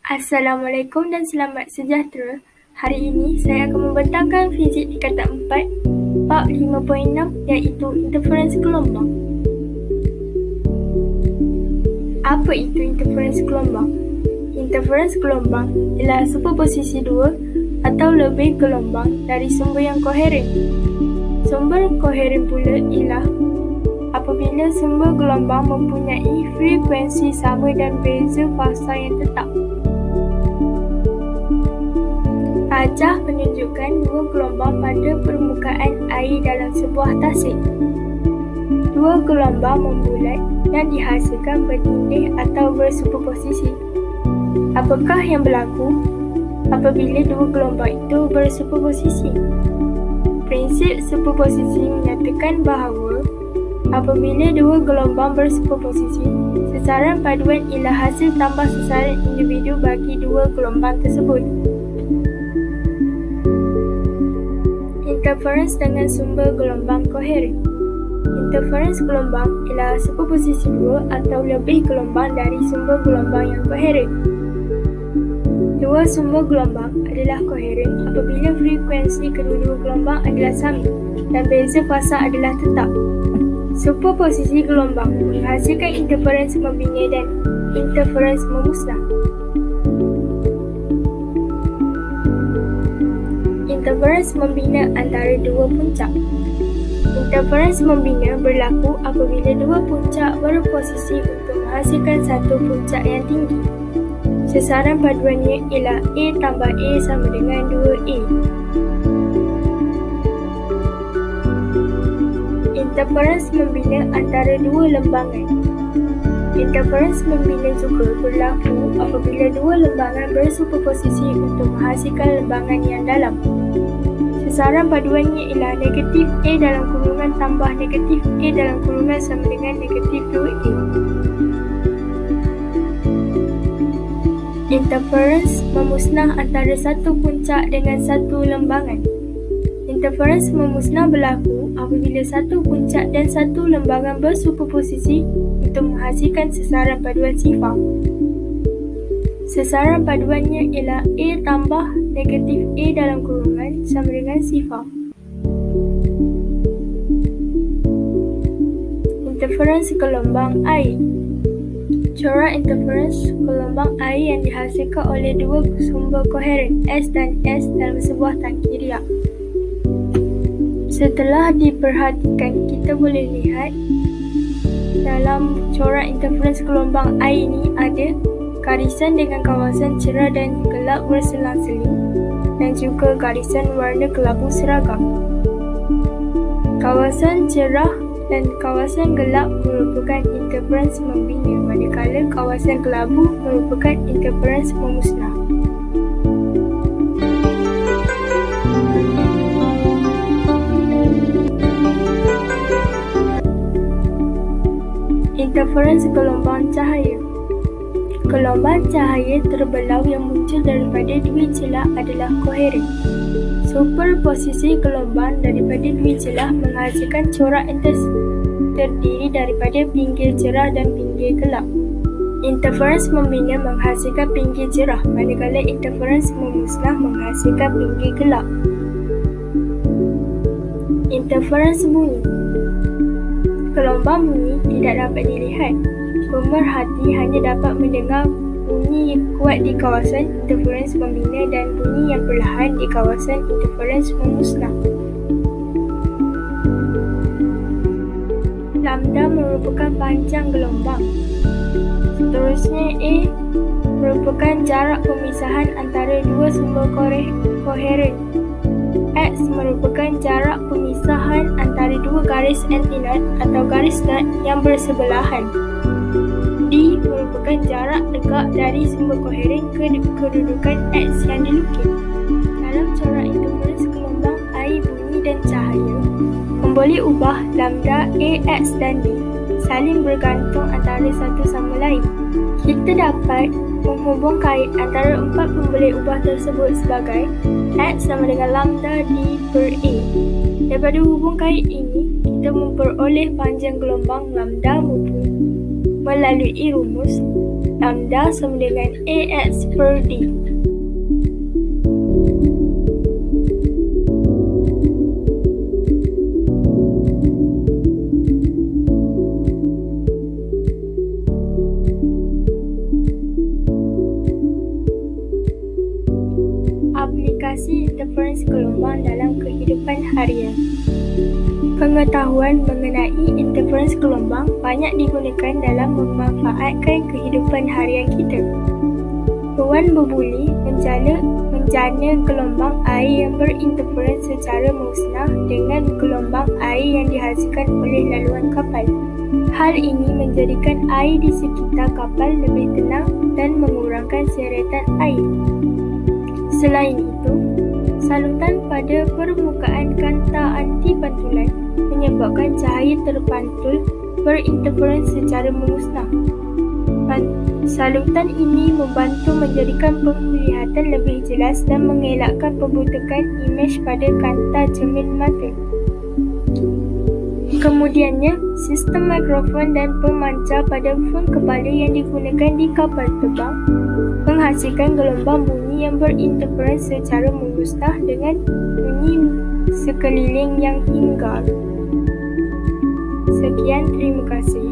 Assalamualaikum dan selamat sejahtera. Hari ini saya akan membentangkan fizik tingkatan 4, bab 5.6 iaitu interferens gelombang. Apa itu interferens gelombang? Interferens gelombang ialah superposisi dua atau lebih gelombang dari sumber yang koheren. Sumber koheren pula ialah apabila sumber gelombang mempunyai frekuensi sama dan beza fasa yang tetap. Rajah menunjukkan dua gelombang pada permukaan air dalam sebuah tasik. Dua gelombang membulat dan dihasilkan bertindih atau bersuperposisi. Apakah yang berlaku apabila dua gelombang itu bersuperposisi? Prinsip superposisi menyatakan bahawa apabila dua gelombang bersuperposisi, sasaran paduan ialah hasil tambah sasaran individu bagi dua gelombang tersebut. Interferens dengan sumber gelombang koheren. Interferens gelombang ialah superposisi dua atau lebih gelombang dari sumber gelombang yang koheren. Dua sumber gelombang adalah koheren apabila frekuensi kedua-dua gelombang adalah sama dan beza fasa adalah tetap. Superposisi gelombang menghasilkan interferens membina dan interferens memusnah. Interferens membina antara dua puncak. Interferens membina berlaku apabila dua puncak berposisi untuk menghasilkan satu puncak yang tinggi. Sasaran paduannya ialah A tambah A sama dengan 2A. Interferens membina antara dua lembangan. Interferens membina juga berlaku apabila dua lembangan bersuperposisi untuk menghasilkan lembangan yang dalam. Sasaran paduannya ialah negatif A dalam kurungan tambah negatif A dalam kurungan sama dengan negatif 2A. Interferens memusnah antara satu puncak dengan satu lembangan. Interferens memusnah berlaku apabila satu puncak dan satu lembangan bersuperposisi untuk menghasilkan sasaran paduan sifar. Sasaran paduannya ialah A tambah negatif A dalam kurungan sama dengan sifar. Interferens gelombang air. Corak interferens gelombang air yang dihasilkan oleh dua sumber koheren S dan S dalam sebuah tangki riak. Setelah diperhatikan, kita boleh lihat dalam corak interferens gelombang air ini ada garisan dengan kawasan cerah dan gelap berselang-seling dan juga garisan warna kelabu seragam. Kawasan cerah dan kawasan gelap merupakan interferens membina, manakala kawasan kelabu merupakan interferens memusnah. Interferens gelombang cahaya. Gelombang cahaya terbelau yang muncul daripada dua celah adalah koheren. Superposisi gelombang daripada dua celah menghasilkan corak yang terdiri daripada pinggir cerah dan pinggir gelap. Interferens membina menghasilkan pinggir cerah, manakala interferens memusnah menghasilkan pinggir gelap. Interferens bunyi. Gelombang bunyi tidak dapat dilihat. Pemerhati hanya dapat mendengar bunyi yang kuat di kawasan interferens membina dan bunyi yang perlahan di kawasan interferens memusnah. Lambda merupakan panjang gelombang. Seterusnya A merupakan jarak pemisahan antara dua sumber koheren. X merupakan jarak pemisahan antara dua garis antinot atau garis not yang bersebelahan. D merupakan jarak tegak dari sumber koheren ke kedudukan X yang dilukis. Dalam corak interferens gelombang air, bunyi dan cahaya, memboleh ubah lambda A, X dan D saling bergantung antara satu sama lain. Kita dapat menghubung kait antara empat pemboleh ubah tersebut sebagai X sama dengan lambda D per A. Daripada hubung kait ini, kita memperoleh panjang gelombang lambda melalui rumus lambda sama dengan AX per D. Aplikasi interferens gelombang dalam kehidupan harian. Pengetahuan mengenai interferens gelombang banyak digunakan dalam memanfaatkan kehidupan harian kita. Hewan berbuli menjana gelombang air yang berinterferens secara musnah dengan gelombang air yang dihasilkan oleh laluan kapal. Hal ini menjadikan air di sekitar kapal lebih tenang dan mengurangkan seretan air. Selain itu, salutan pada permukaan kanta anti-pantulan menyebabkan cahaya terpantul berinterferens secara musnah. Salutan ini membantu menjadikan penglihatan lebih jelas dan mengelakkan pembutukan imej pada kanta cermin mata. Kemudiannya, sistem mikrofon dan pemancar pada fon kepala yang digunakan di kapal terbang menghasilkan gelombang bunyi yang berinterferens secara musnah dengan bunyi sekeliling yang hingar. Sekian, terima kasih.